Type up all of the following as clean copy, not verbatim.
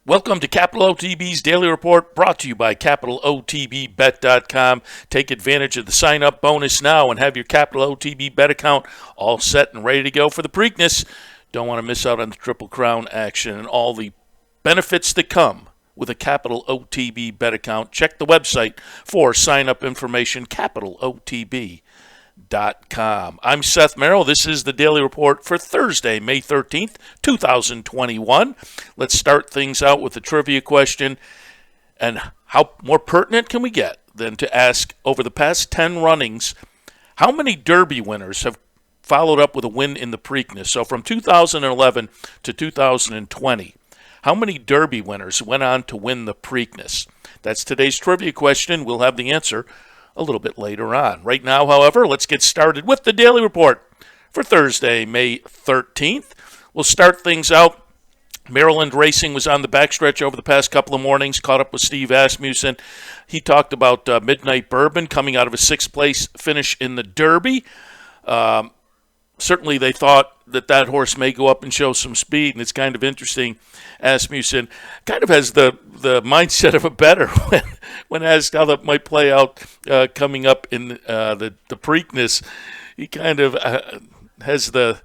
Welcome to Capital OTB's Daily Report, brought to you by CapitalOTBBet.com. Take advantage of the sign-up bonus now and have your Capital OTB Bet account all set and ready to go for the Preakness. Don't want to miss out on the Triple Crown action and all the benefits that come with a Capital OTB Bet account. Check the website for sign-up information, CapitalOTB.com. I'm Seth Merrill. This is the Daily Report for Thursday, May 13th, 2021. Let's start things out with a trivia question. And how more pertinent can we get than to ask, over the past 10 runnings, how many Derby winners have followed up with a win in the Preakness? So from 2011 to 2020, how many Derby winners went on to win the Preakness? That's today's trivia question. We'll have the answer a little bit later on. Right now, however, let's get started with the Daily Report for Thursday, May 13th. We'll start things out. Maryland Racing was on the backstretch over the past couple of mornings, caught up with Steve Asmussen. He talked about Midnight Bourbon coming out of a sixth-place finish in the Derby. Certainly they thought that horse may go up and show some speed, and it's kind of interesting. Asmussen kind of has the mindset of a bettor when asked how that might play out coming up in the Preakness. He kind of has the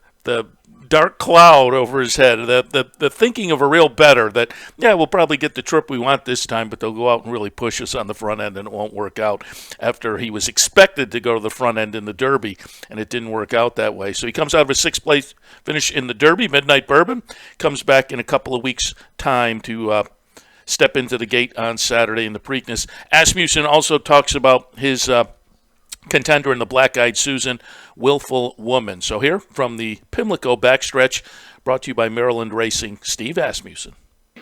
dark cloud over his head, the thinking of a real bettor that, yeah, we'll probably get the trip we want this time, but they'll go out and really push us on the front end and it won't work out, after he was expected to go to the front end in the Derby, and it didn't work out that way. So he comes out of a sixth place finish in the Derby. Midnight Bourbon comes back in a couple of weeks' time to step into the gate on Saturday in the Preakness. Asmussen also talks about his contender in the Black-Eyed Susan, Willful Woman. So here from the Pimlico backstretch, brought to you by Maryland Racing, Steve Asmussen.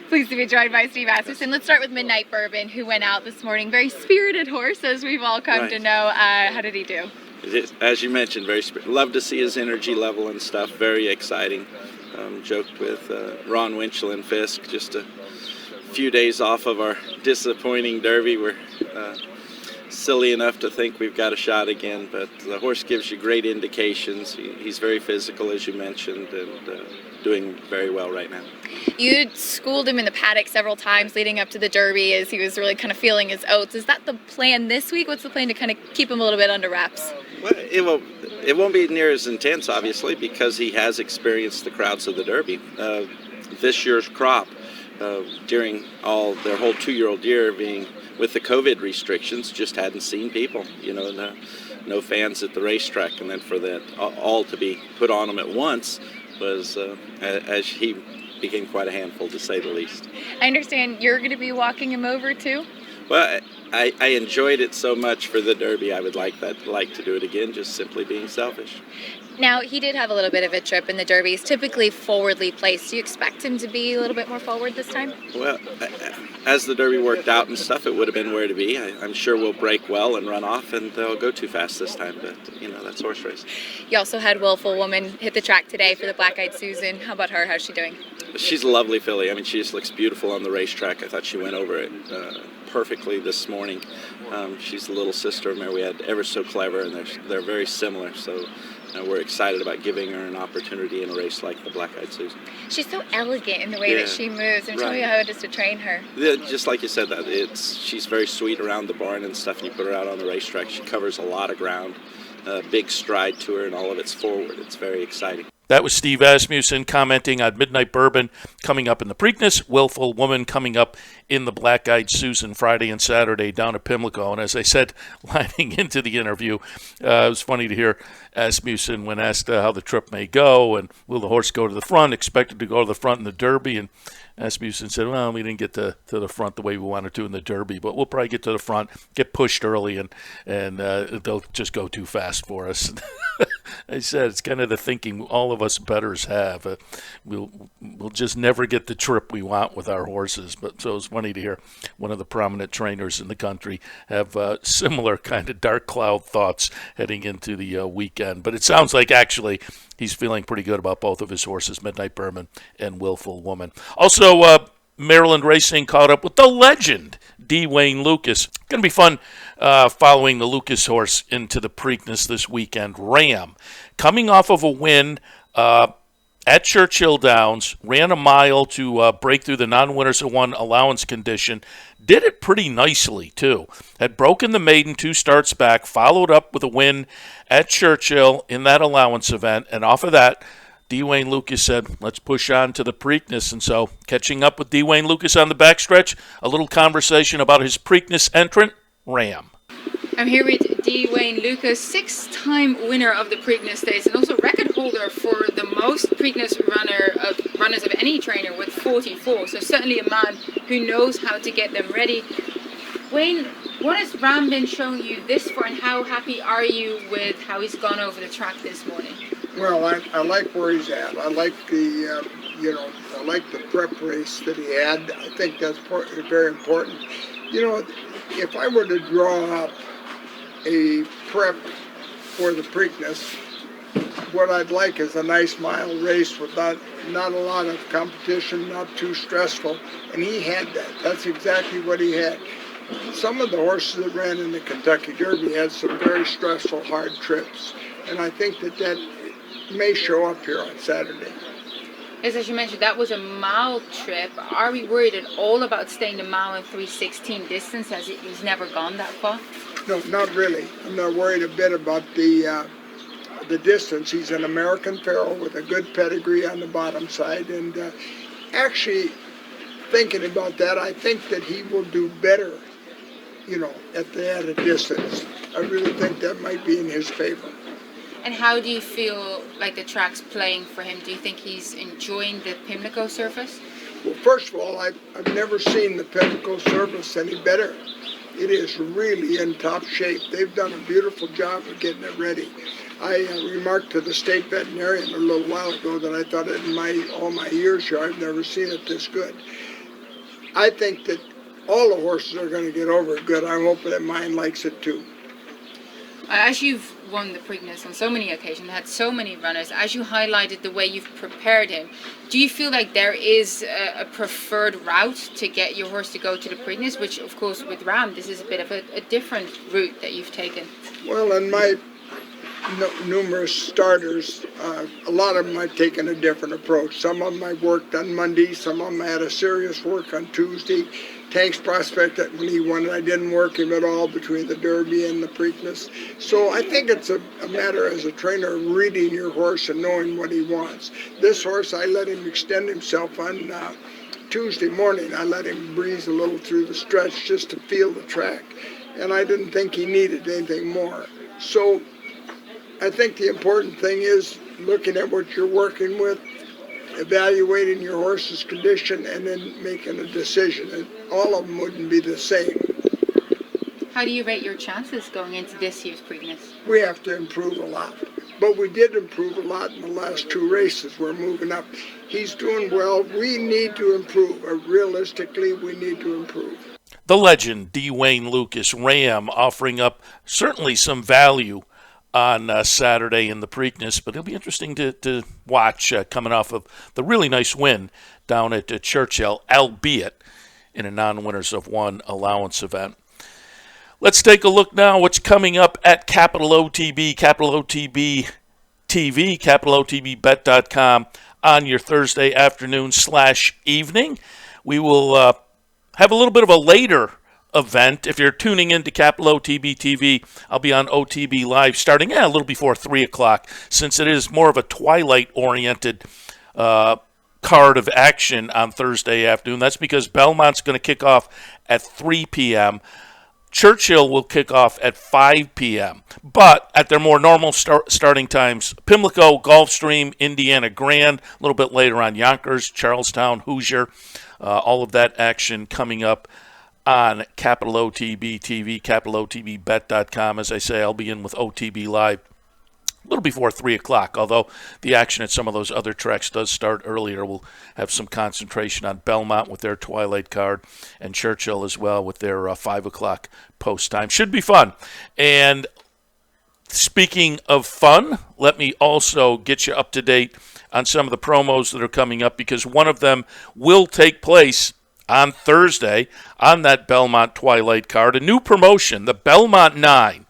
Pleased to be joined by Steve Asmussen. Let's start with Midnight Bourbon, who went out this morning. Very spirited horse, as we've all come to know. How did he do? As you mentioned, very love to see his energy level and stuff. Very exciting. Joked with Ron Winchell and Fisk just a few days off of our disappointing Derby. We're silly enough to think we've got a shot again, but the horse gives you great indications. He's very physical, as you mentioned, and doing very well right now. You schooled him in the paddock several times leading up to the Derby as he was really kind of feeling his oats. Is that the plan this week? What's the plan to kind of keep him a little bit under wraps? Well, it won't be near as intense, obviously, because he has experienced the crowds of the Derby. This year's crop, during their whole 2-year-old year being with the COVID restrictions, just hadn't seen people, no fans at the racetrack, and then for that all to be put on him at once was, as he became quite a handful, to say the least. I understand you're going to be walking him over too? Well, I enjoyed it so much for the Derby, I would like to do it again, just simply being selfish. Now, he did have a little bit of a trip in the Derby. He's typically forwardly placed. Do you expect him to be a little bit more forward this time? Well, as the Derby worked out and stuff, it would have been where to be. I'm sure we'll break well and run off, and they'll go too fast this time, but, that's horse race. You also had Willful Woman hit the track today for the Black-Eyed Susan. How about her? How's she doing? She's a lovely filly. I mean, she just looks beautiful on the racetrack. I thought she went over it perfectly this morning. She's the little sister of Mary. We had Ever So Clever, and they're very similar, so we're excited about giving her an opportunity in a race like the Black-Eyed Susan. She's so elegant in the way that she moves. And tell me how it is to train her. Yeah, just like you said, she's very sweet around the barn and stuff. And you put her out on the racetrack, she covers a lot of ground. Big stride to her, and all of it's forward. It's very exciting. That was Steve Asmussen commenting on Midnight Bourbon coming up in the Preakness, Willful Woman coming up in the Black-Eyed Susan Friday and Saturday down at Pimlico. And as I said, lining into the interview, it was funny to hear Asmussen when asked how the trip may go and will the horse go to the front, expected to go to the front in the Derby. And Asmussen said, well, we didn't get to the front the way we wanted to in the Derby, but we'll probably get to the front, get pushed early, and they'll just go too fast for us. I said it's kind of the thinking all of us bettors have. We'll just never get the trip we want with our horses. But so it's funny to hear one of the prominent trainers in the country have similar kind of dark cloud thoughts heading into the weekend. But it sounds like actually he's feeling pretty good about both of his horses, Midnight Bourbon and Willful Woman. Also, Maryland Racing caught up with the legend, D. Wayne Lukas. Going to be fun following the Lukas horse into the Preakness this weekend. Ram, coming off of a win at Churchill Downs, ran a mile to break through the non-winners of one allowance condition. Did it pretty nicely, too. Had broken the maiden 2 starts back, followed up with a win at Churchill in that allowance event, and off of that, Dwayne Lukas said, let's push on to the Preakness. And so, catching up with Dwayne Lukas on the backstretch, a little conversation about his Preakness entrant, Ram. I'm here with Dwayne Lukas, 6-time winner of the Preakness Stakes and also record holder for the most Preakness runners of any trainer with 44. So certainly a man who knows how to get them ready. Wayne, what has Ram been showing you this far, and how happy are you with how he's gone over the track this morning? Well, I like where he's at. I like the I like the prep race that he had. I think that's very important. If I were to draw up a prep for the Preakness, what I'd like is a nice mile race with not a lot of competition, not too stressful, and he had that. That's exactly what he had. Some of the horses that ran in the Kentucky Derby had some very stressful, hard trips, and I think that may show up here on Saturday. As you mentioned, that was a mile trip. Are we worried at all about staying the mile and 3:16 distance, as he's never gone that far? No, not really. I'm not worried a bit about the distance. He's an American Pharoah with a good pedigree on the bottom side, and actually thinking about that, I think that he will do better, at a distance. I really think that might be in his favor. And how do you feel like the track's playing for him? Do you think he's enjoying the Pimlico surface? Well, first of all, I've never seen the Pimlico surface any better. It is really in top shape. They've done a beautiful job of getting it ready. I remarked to the state veterinarian a little while ago that I thought in all my years here, I've never seen it this good. I think that all the horses are going to get over it good. I'm hoping that mine likes it too. As you've won the Preakness on so many occasions, had so many runners, as you highlighted the way you've prepared him, do you feel like there is a preferred route to get your horse to go to the Preakness, which of course with Ram, this is a bit of a different route that you've taken? Well, in my numerous starters, a lot of them I've taken a different approach. Some of them I worked on Monday, some of them I had a serious work on Tuesday. Tank's Prospect, when he won it, I didn't work him at all between the Derby and the Preakness. So I think it's a matter as a trainer of reading your horse and knowing what he wants. This horse, I let him extend himself on Tuesday morning. I let him breeze a little through the stretch just to feel the track. And I didn't think he needed anything more. So I think the important thing is looking at what you're working with, evaluating your horse's condition, and then making a decision. And all of them wouldn't be the same. How do you rate your chances going into this year's Preakness? We have to improve a lot. But we did improve a lot in the last 2 races. We're moving up. He's doing well. We need to improve. Realistically, we need to improve. The legend, Dwayne Lukas, Ram, offering up certainly some value on Saturday in the Preakness, but it'll be interesting to watch coming off of the really nice win down at Churchill, albeit in a non-winners of one allowance event. Let's take a look now what's coming up at Capital OTB, Capital OTB TV, CapitalOTBBet.com on your Thursday afternoon / evening. We will have a little bit of a later event. If you're tuning into Capital OTB TV, I'll be on OTB Live starting a little before 3 o'clock, since it is more of a twilight-oriented card of action on Thursday afternoon. That's because Belmont's going to kick off at 3 p.m. Churchill will kick off at 5 p.m. But at their more normal starting times, Pimlico, Gulfstream, Indiana Grand, a little bit later on Yonkers, Charlestown, Hoosier, all of that action coming up on Capital OTB TV, CapitalOTBBet.com. As I say, I'll be in with OTB Live a little before 3 o'clock, although the action at some of those other tracks does start earlier. We'll have some concentration on Belmont with their Twilight card and Churchill as well with their 5 o'clock post time. Should be fun. And speaking of fun, let me also get you up to date on some of the promos that are coming up, because one of them will take place on Thursday on that Belmont Twilight card. A new promotion, the Belmont 9.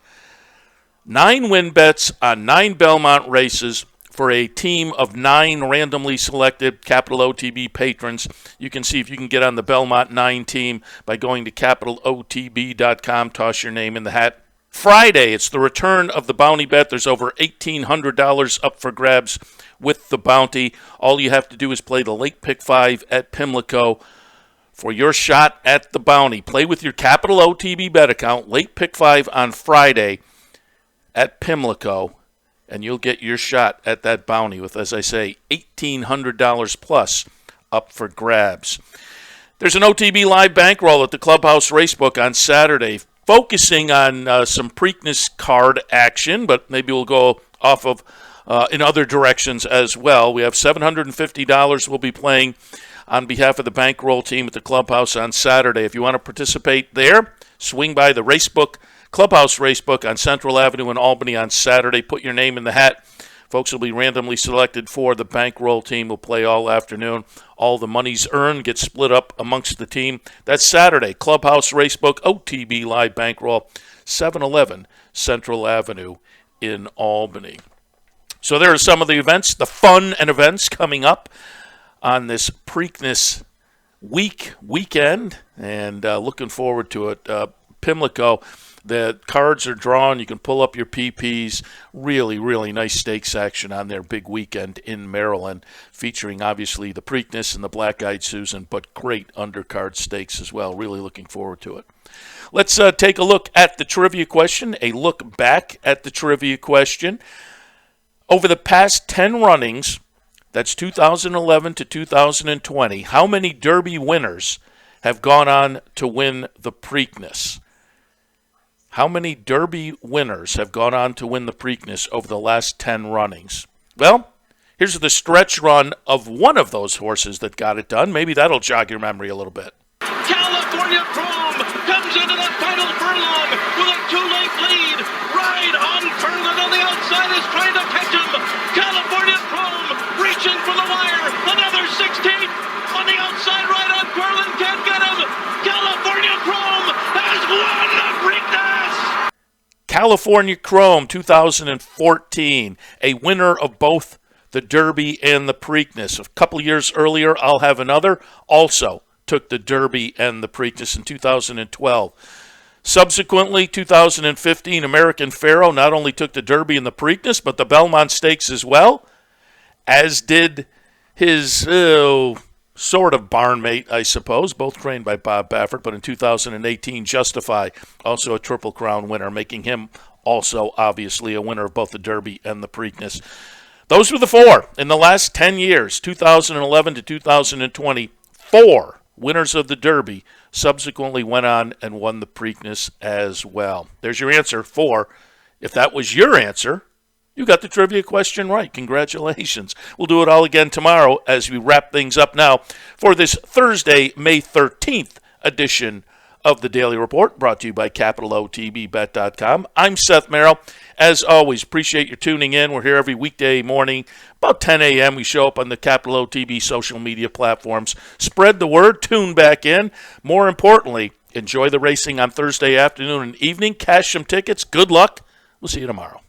9 win bets on 9 Belmont races, for a team of 9 randomly selected Capital OTB patrons. You can see if you can get on the Belmont 9 team by going to capitalotb.com, toss your name in the hat. Friday, it's the return of the bounty bet. There's over $1,800 up for grabs with the bounty. All you have to do is play the late pick 5 at Pimlico for your shot at the bounty. Play with your Capital OTB bet account, late pick 5 on Friday at Pimlico, and you'll get your shot at that bounty with, as I say, $1,800 plus up for grabs. There's an OTB live bankroll at the Clubhouse Racebook on Saturday, focusing on some Preakness card action, but maybe we'll go off of in other directions as well. We have $750 we'll be playing on behalf of the bankroll team at the Clubhouse on Saturday. If you want to participate there, swing by the Racebook, Clubhouse Racebook on Central Avenue in Albany on Saturday. Put your name in the hat. Folks will be randomly selected for the bankroll team. Will play all afternoon. All the monies earned gets split up amongst the team. That's Saturday, Clubhouse Racebook, OTB Live Bankroll, 711 Central Avenue in Albany. So there are some of the events, the fun and events coming up on this Preakness weekend, and looking forward to it. Pimlico, the cards are drawn. You can pull up your PPs. Really, really nice stakes action on their big weekend in Maryland, featuring obviously the Preakness and the Black-Eyed Susan, but great undercard stakes as well. Really looking forward to it. Let's take a look at the trivia question, a look back at the trivia question. Over the past 10 runnings, that's 2011 to 2020, how many Derby winners have gone on to win the Preakness? How many Derby winners have gone on to win the Preakness over the last 10 runnings? Well, here's the stretch run of one of those horses that got it done. Maybe that'll jog your memory a little bit. California Chrome comes into the final furlong with a two-length lead. Right on Furlan on the outside is trying to catch him. California Chrome reaching for the wire. Another 16 on the outside, right on Furlan, can't get him. California Chrome has won the Preakness. California Chrome 2014, a winner of both the Derby and the Preakness. A couple years earlier, I'll Have Another, also took the Derby and the Preakness in 2012. Subsequently, 2015, American Pharoah not only took the Derby and the Preakness, but the Belmont Stakes as well, as did his sort of barnmate, I suppose, both trained by Bob Baffert, but in 2018, Justify, also a Triple Crown winner, making him also obviously a winner of both the Derby and the Preakness. Those were the 4 in the last 10 years, 2011 to 2020, 4 winners of the Derby subsequently went on and won the Preakness as well. There's your answer, 4. If that was your answer, you got the trivia question right. Congratulations. We'll do it all again tomorrow as we wrap things up now for this Thursday, May 13th edition of the Daily Report, brought to you by CapitalOTBBet.com. I'm Seth Merrill. As always, appreciate your tuning in. We're here every weekday morning, about 10 a.m. We show up on the Capital OTB social media platforms. Spread the word, tune back in. More importantly, enjoy the racing on Thursday afternoon and evening. Cash some tickets. Good luck. We'll see you tomorrow.